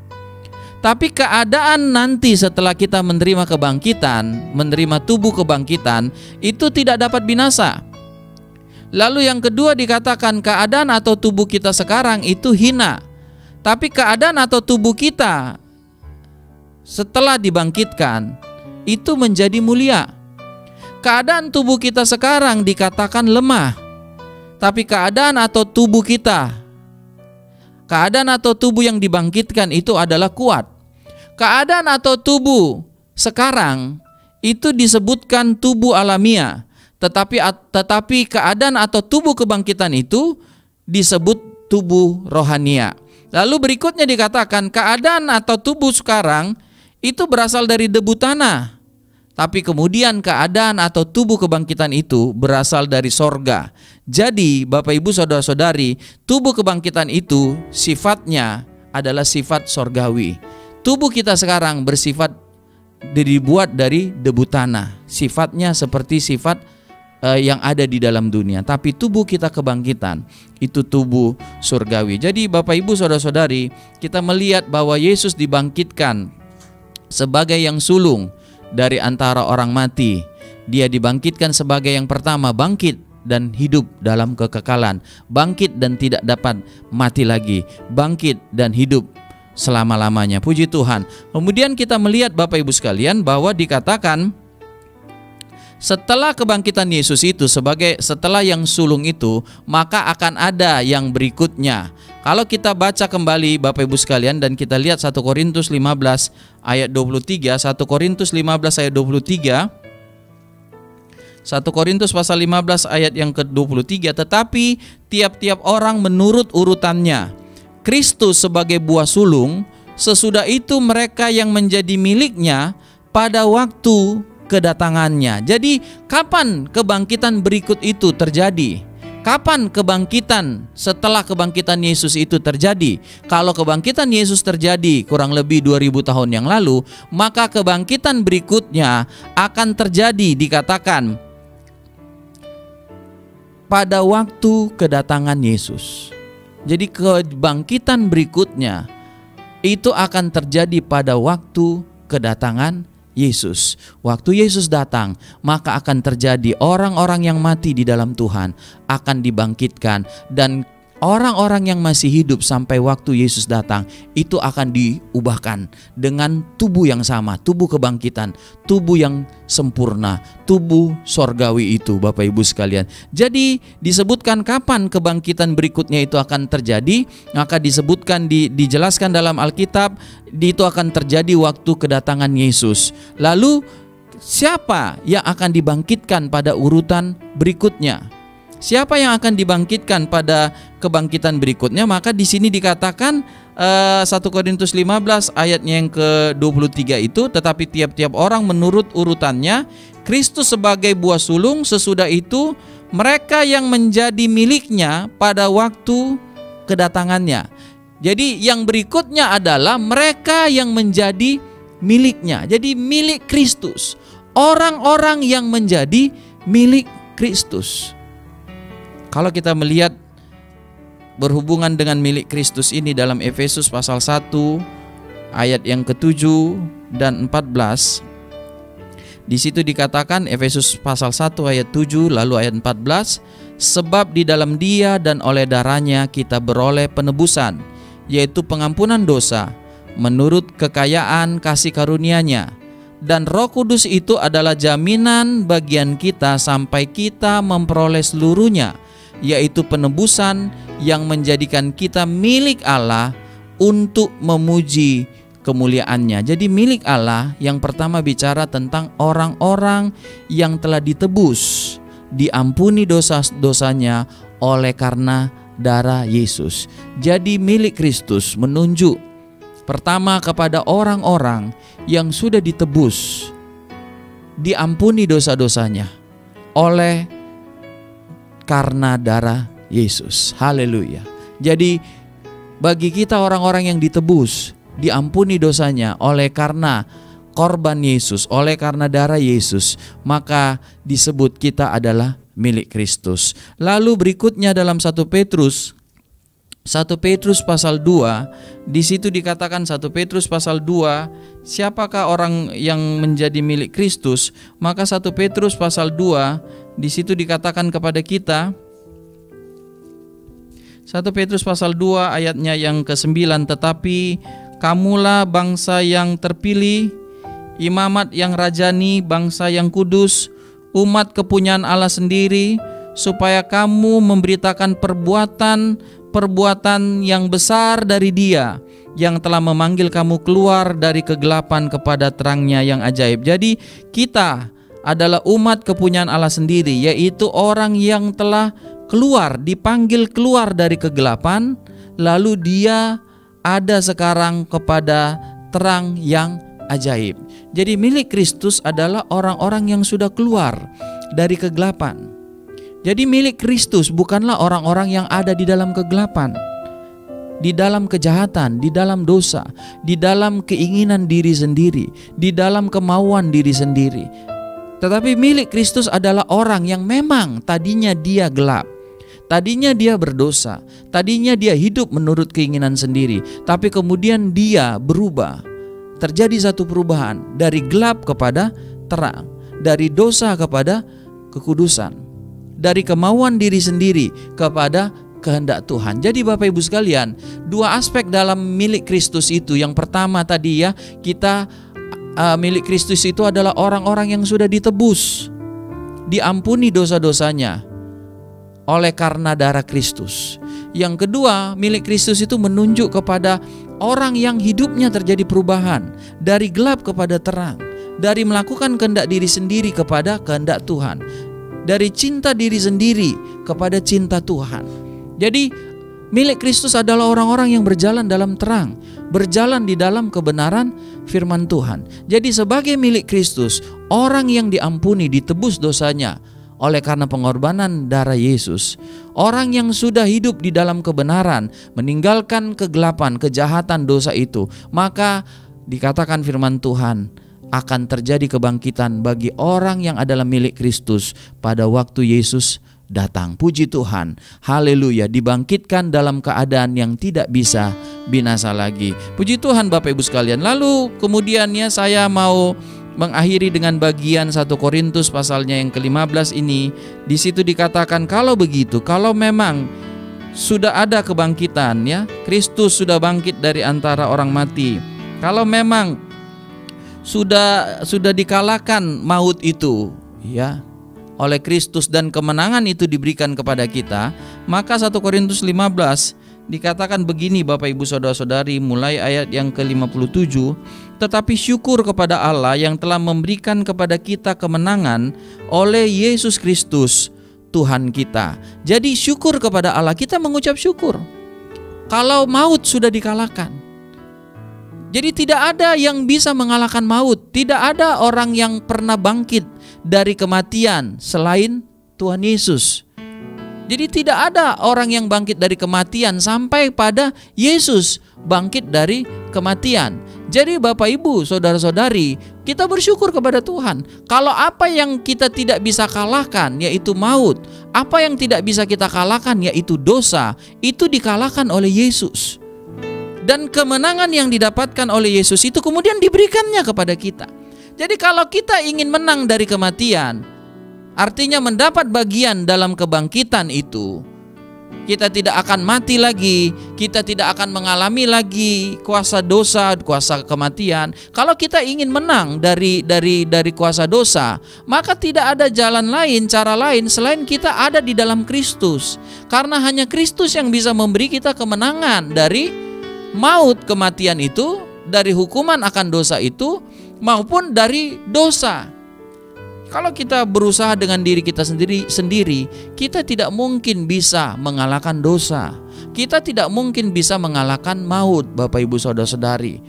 Speaker 2: Tapi keadaan nanti setelah kita menerima kebangkitan, menerima tubuh kebangkitan, itu tidak dapat binasa. Lalu yang kedua dikatakan keadaan atau tubuh kita sekarang itu hina. Tapi keadaan atau tubuh kita setelah dibangkitkan itu menjadi mulia. Keadaan tubuh kita sekarang dikatakan lemah. Tapi keadaan atau tubuh yang dibangkitkan itu adalah kuat. Keadaan atau tubuh sekarang itu disebutkan tubuh alamiah, tetapi keadaan atau tubuh kebangkitan itu disebut tubuh rohania. Lalu berikutnya dikatakan keadaan atau tubuh sekarang itu berasal dari debu tanah, tapi kemudian keadaan atau tubuh kebangkitan itu berasal dari sorga. Jadi Bapak Ibu Saudara-saudari, tubuh kebangkitan itu sifatnya adalah sifat sorgawi. Tubuh kita sekarang dibuat dari debu tanah. Sifatnya seperti sifat yang ada di dalam dunia. Tapi tubuh kita kebangkitan itu tubuh surgawi. Jadi Bapak Ibu Saudara-saudari, kita melihat bahwa Yesus dibangkitkan sebagai yang sulung dari antara orang mati. Dia dibangkitkan sebagai yang pertama, bangkit dan hidup dalam kekekalan, bangkit dan tidak dapat mati lagi, bangkit dan hidup selama-lamanya. Puji Tuhan. Kemudian kita melihat Bapak Ibu sekalian bahwa dikatakan setelah kebangkitan Yesus itu setelah yang sulung itu, maka akan ada yang berikutnya. Kalau kita baca kembali Bapak Ibu sekalian dan kita lihat 1 Korintus 15 ayat 23, 1 Korintus 15 ayat 23, 1 Korintus pasal 15 ayat yang ke-23, tetapi tiap-tiap orang menurut urutannya. Kristus sebagai buah sulung, sesudah itu mereka yang menjadi miliknya pada waktu kedatangannya. Jadi kapan kebangkitan berikut itu terjadi? Kapan kebangkitan setelah kebangkitan Yesus itu terjadi? Kalau kebangkitan Yesus terjadi kurang lebih 2000 tahun yang lalu, maka kebangkitan berikutnya akan terjadi dikatakan pada waktu kedatangan Yesus. Jadi kebangkitan berikutnya itu akan terjadi pada waktu kedatangan Yesus. Waktu Yesus datang, maka akan terjadi orang-orang yang mati di dalam Tuhan akan dibangkitkan, dan orang-orang yang masih hidup sampai waktu Yesus datang itu akan diubahkan dengan tubuh yang sama, tubuh kebangkitan, tubuh yang sempurna, tubuh sorgawi itu, Bapak Ibu sekalian. Jadi disebutkan kapan kebangkitan berikutnya itu akan terjadi, maka disebutkan dijelaskan dalam Alkitab, itu akan terjadi waktu kedatangan Yesus. Lalu siapa yang akan dibangkitkan pada urutan berikutnya? Siapa yang akan dibangkitkan pada kebangkitan berikutnya? Maka di sini dikatakan 1 Korintus 15 ayatnya yang ke-23 itu, tetapi tiap-tiap orang menurut urutannya, Kristus sebagai buah sulung, sesudah itu mereka yang menjadi miliknya pada waktu kedatangannya. Jadi yang berikutnya adalah mereka yang menjadi miliknya. Jadi milik Kristus, orang-orang yang menjadi milik Kristus. Kalau kita melihat berhubungan dengan milik Kristus ini dalam Efesus pasal 1 ayat yang ke-7 dan 14, di situ dikatakan, Efesus pasal 1 ayat 7 lalu ayat 14, sebab di dalam Dia dan oleh darahnya kita beroleh penebusan, yaitu pengampunan dosa menurut kekayaan kasih karunia-Nya, dan Roh Kudus itu adalah jaminan bagian kita sampai kita memperoleh seluruhnya, yaitu penebusan yang menjadikan kita milik Allah untuk memuji kemuliaan-Nya. Jadi milik Allah yang pertama bicara tentang orang-orang yang telah ditebus, diampuni dosa-dosanya oleh karena darah Yesus. Jadi milik Kristus menunjuk pertama kepada orang-orang yang sudah ditebus, diampuni dosa-dosanya oleh karena darah Yesus. Haleluya. Jadi bagi kita orang-orang yang ditebus, diampuni dosanya oleh karena korban Yesus, oleh karena darah Yesus, maka disebut kita adalah milik Kristus. Lalu berikutnya dalam 1 Petrus pasal 2, di situ dikatakan 1 Petrus pasal 2, siapakah orang yang menjadi milik Kristus? Maka 1 Petrus pasal 2 di situ dikatakan kepada kita, 1 Petrus pasal 2 ayatnya yang ke-9, tetapi kamulah bangsa yang terpilih, imamat yang rajani, bangsa yang kudus, umat kepunyaan Allah sendiri, supaya kamu memberitakan perbuatan yang besar dari Dia yang telah memanggil kamu keluar dari kegelapan kepada terang-Nya yang ajaib. Jadi kita adalah umat kepunyaan Allah sendiri, yaitu orang yang telah keluar, dipanggil keluar dari kegelapan, lalu dia ada sekarang kepada terang yang ajaib. Jadi milik Kristus adalah orang-orang yang sudah keluar dari kegelapan. Jadi milik Kristus bukanlah orang-orang yang ada di dalam kegelapan, di dalam kejahatan, di dalam dosa, di dalam keinginan diri sendiri, di dalam kemauan diri sendiri. Tetapi milik Kristus adalah orang yang memang tadinya dia gelap, tadinya dia berdosa, tadinya dia hidup menurut keinginan sendiri, tapi kemudian dia berubah. Terjadi satu perubahan dari gelap kepada terang, dari dosa kepada kekudusan, dari kemauan diri sendiri kepada kehendak Tuhan. Jadi Bapak Ibu sekalian, dua aspek dalam milik Kristus itu. Yang pertama tadi ya, kita milik Kristus itu adalah orang-orang yang sudah ditebus, diampuni dosa-dosanya oleh karena darah Kristus. Yang kedua, milik Kristus itu menunjuk kepada orang yang hidupnya terjadi perubahan dari gelap kepada terang, dari melakukan kehendak diri sendiri kepada kehendak Tuhan, dari cinta diri sendiri kepada cinta Tuhan. Jadi milik Kristus adalah orang-orang yang berjalan dalam terang, berjalan di dalam kebenaran firman Tuhan. Jadi sebagai milik Kristus, orang yang diampuni, ditebus dosanya oleh karena pengorbanan darah Yesus, orang yang sudah hidup di dalam kebenaran, meninggalkan kegelapan, kejahatan, dosa itu, maka dikatakan firman Tuhan, akan terjadi kebangkitan bagi orang yang adalah milik Kristus pada waktu Yesus datang. Puji Tuhan, haleluya, dibangkitkan dalam keadaan yang tidak bisa binasa lagi. Puji Tuhan Bapak Ibu sekalian. Lalu kemudiannya saya mau mengakhiri dengan bagian 1 Korintus pasalnya yang ke-15 ini. Di situ dikatakan kalau begitu, kalau memang sudah ada kebangkitan ya, Kristus sudah bangkit dari antara orang mati. Kalau memang sudah dikalahkan maut itu ya oleh Kristus dan kemenangan itu diberikan kepada kita, maka 1 Korintus 15 dikatakan begini Bapak Ibu Saudara-saudari, mulai ayat yang ke-57, tetapi syukur kepada Allah yang telah memberikan kepada kita kemenangan oleh Yesus Kristus Tuhan kita. Jadi syukur kepada Allah, kita mengucap syukur kalau maut sudah dikalahkan. Jadi tidak ada yang bisa mengalahkan maut, tidak ada orang yang pernah bangkit dari kematian selain Tuhan Yesus. Jadi tidak ada orang yang bangkit dari kematian sampai pada Yesus bangkit dari kematian. Jadi Bapak Ibu, saudara-saudari, kita bersyukur kepada Tuhan. Kalau apa yang kita tidak bisa kalahkan yaitu maut, apa yang tidak bisa kita kalahkan yaitu dosa, itu dikalahkan oleh Yesus. Dan kemenangan yang didapatkan oleh Yesus itu kemudian diberikannya kepada kita. Jadi kalau kita ingin menang dari kematian, artinya mendapat bagian dalam kebangkitan itu, kita tidak akan mati lagi, kita tidak akan mengalami lagi kuasa dosa, kuasa kematian. Kalau kita ingin menang dari kuasa dosa, maka tidak ada jalan lain, cara lain selain kita ada di dalam Kristus. Karena hanya Kristus yang bisa memberi kita kemenangan dari maut, kematian itu, dari hukuman akan dosa itu, maupun dari dosa. Kalau kita berusaha dengan diri kita sendiri, kita tidak mungkin bisa mengalahkan dosa. Kita tidak mungkin bisa mengalahkan maut, Bapak Ibu Saudara-saudari.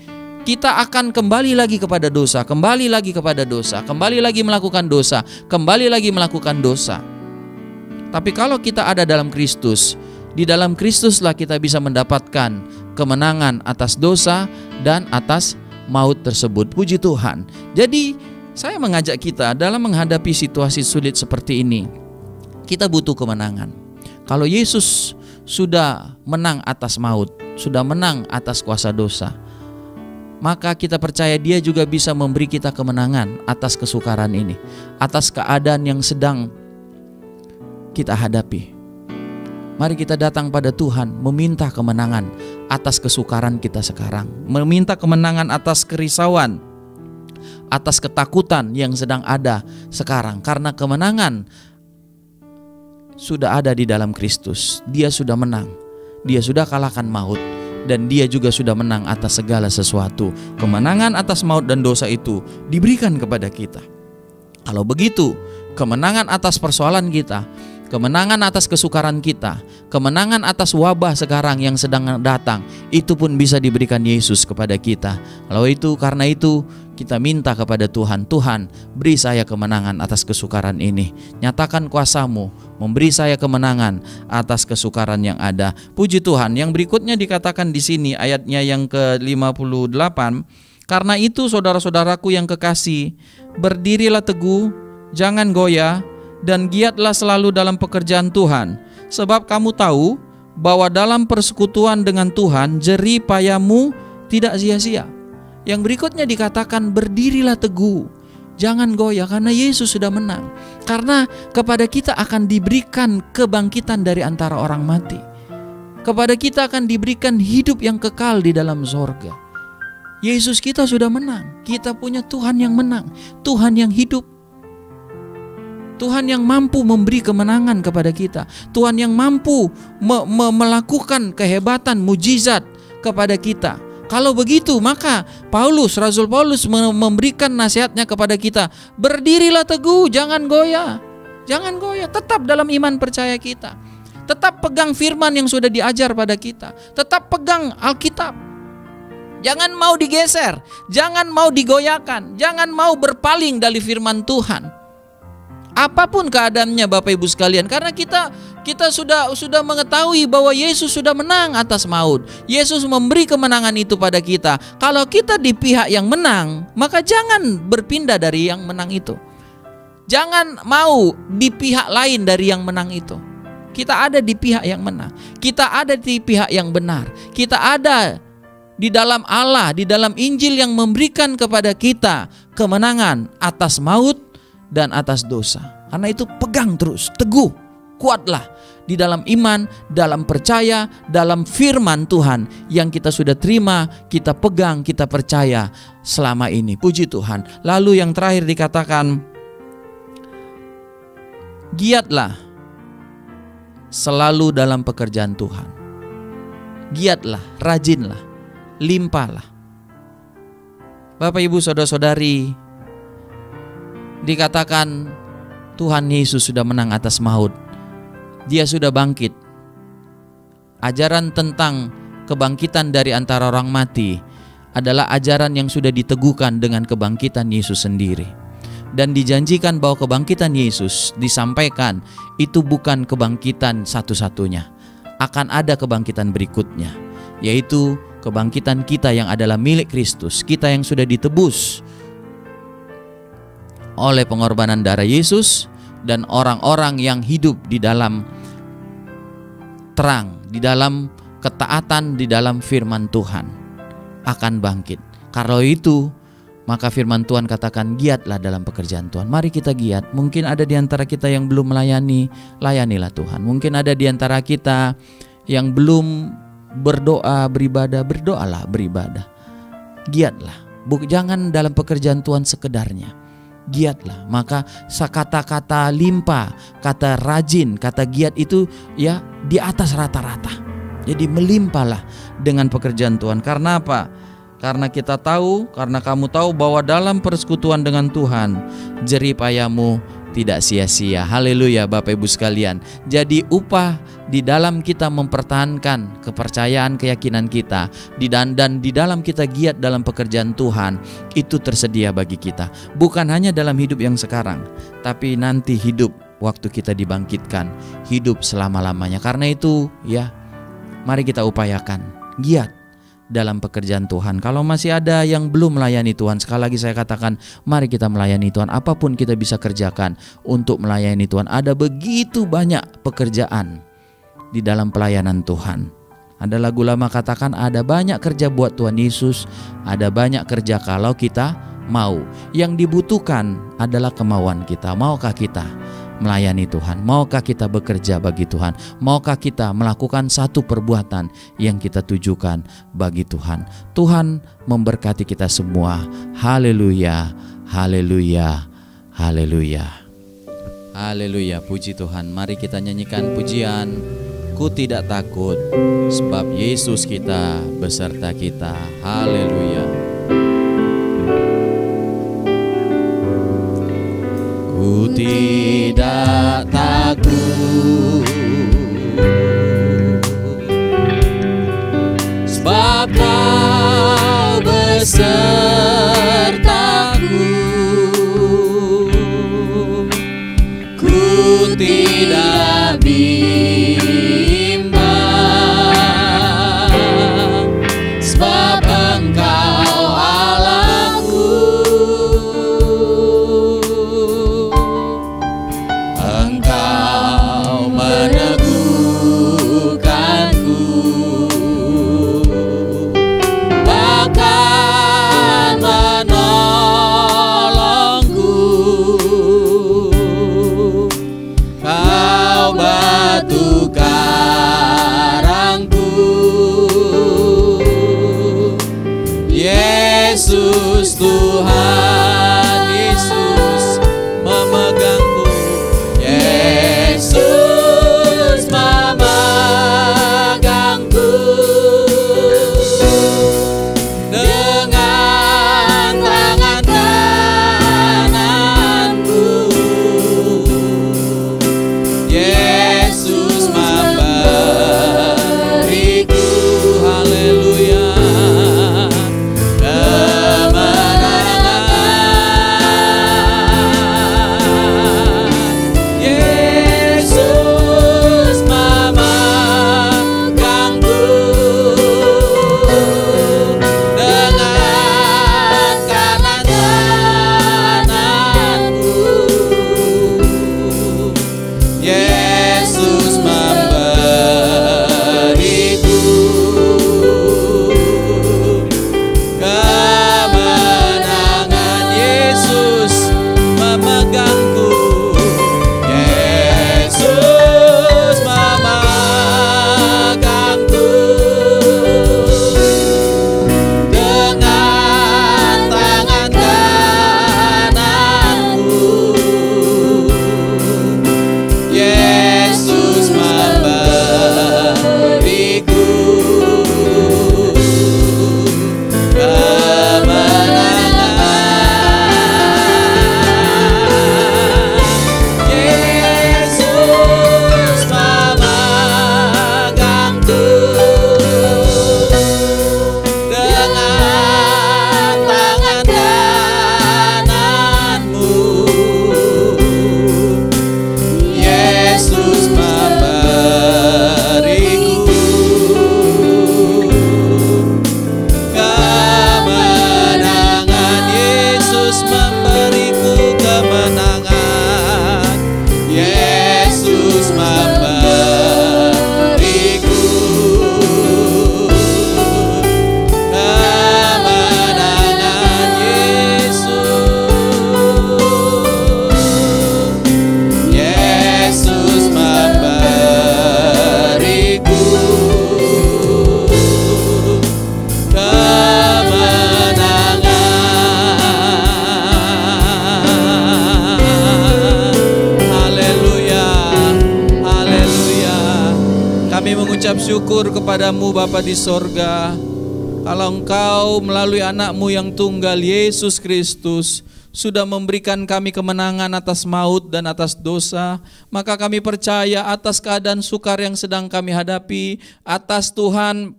Speaker 2: Kita akan kembali lagi kepada dosa, kembali lagi kepada dosa, kembali lagi melakukan dosa, kembali lagi melakukan dosa. Tapi kalau kita ada dalam Kristus, di dalam Kristuslah kita bisa mendapatkan kemenangan atas dosa dan atas maut tersebut. Puji Tuhan. Jadi saya mengajak kita dalam menghadapi situasi sulit seperti ini, kita butuh kemenangan. Kalau Yesus sudah menang atas maut, sudah menang atas kuasa dosa, maka kita percaya Dia juga bisa memberi kita kemenangan atas kesukaran ini, atas keadaan yang sedang kita hadapi. Mari kita datang pada Tuhan, meminta kemenangan atas kesukaran kita sekarang, meminta kemenangan atas kerisauan, atas ketakutan yang sedang ada sekarang. Karena kemenangan sudah ada di dalam Kristus. Dia sudah menang, Dia sudah kalahkan maut, dan Dia juga sudah menang atas segala sesuatu. Kemenangan atas maut dan dosa itu diberikan kepada kita. Kalau begitu, kemenangan atas persoalan kita, kemenangan atas kesukaran kita, kemenangan atas wabah sekarang yang sedang datang, itu pun bisa diberikan Yesus kepada kita. Karena itu kita minta kepada Tuhan, Tuhan beri saya kemenangan atas kesukaran ini. Nyatakan kuasa-Mu, memberi saya kemenangan atas kesukaran yang ada. Puji Tuhan. Yang berikutnya dikatakan di sini ayatnya yang ke-58. Karena itu saudara-saudaraku yang kekasih, berdirilah teguh, jangan goyah, dan giatlah selalu dalam pekerjaan Tuhan. Sebab kamu tahu bahwa dalam persekutuan dengan Tuhan jerih payahmu tidak sia-sia. Yang berikutnya dikatakan berdirilah teguh, jangan goyah, karena Yesus sudah menang. Karena kepada kita akan diberikan kebangkitan dari antara orang mati. Kepada kita akan diberikan hidup yang kekal di dalam sorga. Yesus kita sudah menang. Kita punya Tuhan yang menang, Tuhan yang hidup, Tuhan yang mampu memberi kemenangan kepada kita, Tuhan yang mampu melakukan kehebatan, mujizat kepada kita. Kalau begitu, maka Rasul Paulus memberikan nasihatnya kepada kita, berdirilah teguh, jangan goyah. Jangan goyah, tetap dalam iman percaya kita. Tetap pegang firman yang sudah diajar pada kita. Tetap pegang Alkitab. Jangan mau digeser, jangan mau digoyahkan, jangan mau berpaling dari firman Tuhan. Apapun keadaannya Bapak Ibu sekalian, karena kita sudah mengetahui bahwa Yesus sudah menang atas maut. Yesus memberi kemenangan itu pada kita. Kalau kita di pihak yang menang, maka jangan berpindah dari yang menang itu. Jangan mau di pihak lain dari yang menang itu. Kita ada di pihak yang menang. Kita ada di pihak yang benar. Kita ada di dalam Allah, di dalam Injil yang memberikan kepada kita kemenangan atas maut dan atas dosa. Karena itu pegang terus, teguh, kuatlah di dalam iman, dalam percaya, dalam firman Tuhan yang kita sudah terima, kita pegang, kita percaya selama ini. Puji Tuhan. Lalu yang terakhir dikatakan, giatlah selalu dalam pekerjaan Tuhan. Giatlah, rajinlah, limpahlah. Bapak, Ibu, saudara-saudari, dikatakan Tuhan Yesus sudah menang atas maut. Dia sudah bangkit. Ajaran tentang kebangkitan dari antara orang mati adalah ajaran yang sudah diteguhkan dengan kebangkitan Yesus sendiri. Dan dijanjikan bahwa kebangkitan Yesus disampaikan itu bukan kebangkitan satu-satunya. Akan ada kebangkitan berikutnya, yaitu kebangkitan kita yang adalah milik Kristus. Kita yang sudah ditebus oleh pengorbanan darah Yesus, dan orang-orang yang hidup di dalam terang, di dalam ketaatan, di dalam firman Tuhan akan bangkit. Karena itu, maka firman Tuhan katakan, giatlah dalam pekerjaan Tuhan. Mari kita giat. Mungkin ada di antara kita yang belum melayani, layanilah Tuhan. Mungkin ada di antara kita yang belum berdoa, beribadah, berdoalah, beribadah. Giatlah. Jangan dalam pekerjaan Tuhan sekedarnya. Giatlah. Maka kata-kata limpah, kata rajin, kata giat itu ya di atas rata-rata. Jadi melimpahlah dengan pekerjaan Tuhan. Karena apa? Karena kita tahu, karena kamu tahu bahwa dalam persekutuan dengan Tuhan, jerih payahmu tidak sia-sia. Haleluya, Bapak Ibu sekalian. Jadi upah di dalam kita mempertahankan kepercayaan, keyakinan kita, dan di dalam kita giat dalam pekerjaan Tuhan, itu tersedia bagi kita. Bukan hanya dalam hidup yang sekarang, tapi nanti hidup waktu kita dibangkitkan, hidup selama-lamanya. Karena itu ya, mari kita upayakan giat dalam pekerjaan Tuhan. Kalau masih ada yang belum melayani Tuhan, sekali lagi saya katakan, mari kita melayani Tuhan. Apapun kita bisa kerjakan untuk melayani Tuhan. Ada begitu banyak pekerjaan di dalam pelayanan Tuhan. Ada lagu lama katakan, ada banyak kerja buat Tuhan Yesus, ada banyak kerja kalau kita mau. Yang dibutuhkan adalah kemauan kita. Maukah kita melayani Tuhan? Maukah kita bekerja bagi Tuhan? Maukah kita melakukan satu perbuatan yang kita tujukan bagi Tuhan? Tuhan memberkati kita semua. Haleluya, haleluya, haleluya. Haleluya, puji Tuhan. Mari kita nyanyikan pujian Ku Tidak Takut, sebab Yesus kita beserta kita. Haleluya. Ku tidak takut, sebab Kau besertaku. Ku tidak bimbang, sebab Engkau Allahku. Yesus memberiku kemenangan. Yesus memberiku kemenangan. Yesus memberiku Kami mengucap syukur kepadamu Bapa di sorga, kalau Engkau melalui anak-Mu yang tunggal Yesus Kristus sudah memberikan kami kemenangan atas maut dan atas dosa, maka kami percaya atas keadaan sukar yang sedang kami hadapi, atas Tuhan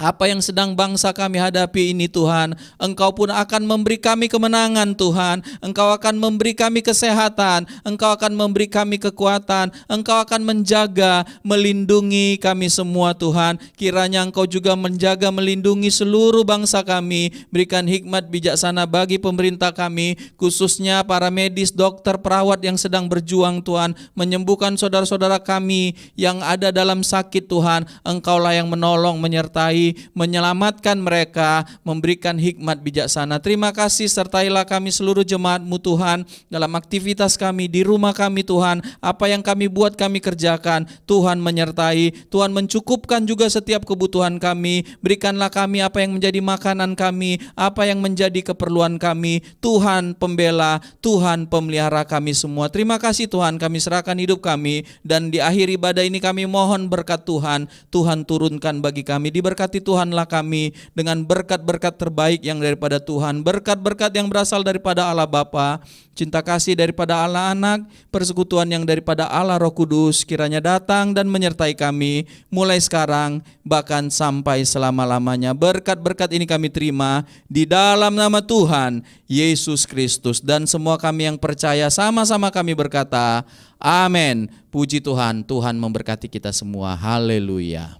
Speaker 2: apa yang sedang bangsa kami hadapi ini Tuhan, Engkau pun akan memberi kami kemenangan Tuhan. Engkau akan memberi kami kesehatan, Engkau akan memberi kami kekuatan, Engkau akan menjaga, melindungi kami semua Tuhan. Kiranya Engkau juga menjaga, melindungi seluruh bangsa kami. Berikan hikmat bijaksana bagi pemerintah kami, khususnya para medis, dokter, perawat yang sedang berjuang Tuhan, menyembuhkan saudara-saudara kami yang ada dalam sakit Tuhan. Engkaulah yang menolong, menyertai, menyelamatkan mereka, memberikan hikmat bijaksana. Terima kasih, sertailah kami seluruh jemaat-Mu Tuhan, dalam aktivitas kami, di rumah kami Tuhan, apa yang kami buat kami kerjakan, Tuhan menyertai, Tuhan mencukupkan juga setiap kebutuhan kami. Berikanlah kami apa yang menjadi makanan kami, apa yang menjadi keperluan kami. Tuhan pembela, Tuhan pemelihara kami semua. Terima kasih Tuhan, kami serahkan hidup kami, dan di akhir ibadah ini kami mohon berkat Tuhan, Tuhan turunkan bagi kami. Diberkati Tuhanlah kami dengan berkat-berkat terbaik yang daripada Tuhan, berkat-berkat yang berasal daripada Allah Bapa, cinta kasih daripada Allah Anak, persekutuan yang daripada Allah Roh Kudus, kiranya datang dan menyertai kami mulai sekarang bahkan sampai selama-lamanya. Berkat-berkat ini kami terima di dalam nama Tuhan Yesus Kristus, dan semua kami yang percaya sama-sama kami berkata, amin. Puji Tuhan, Tuhan memberkati kita semua. Haleluya.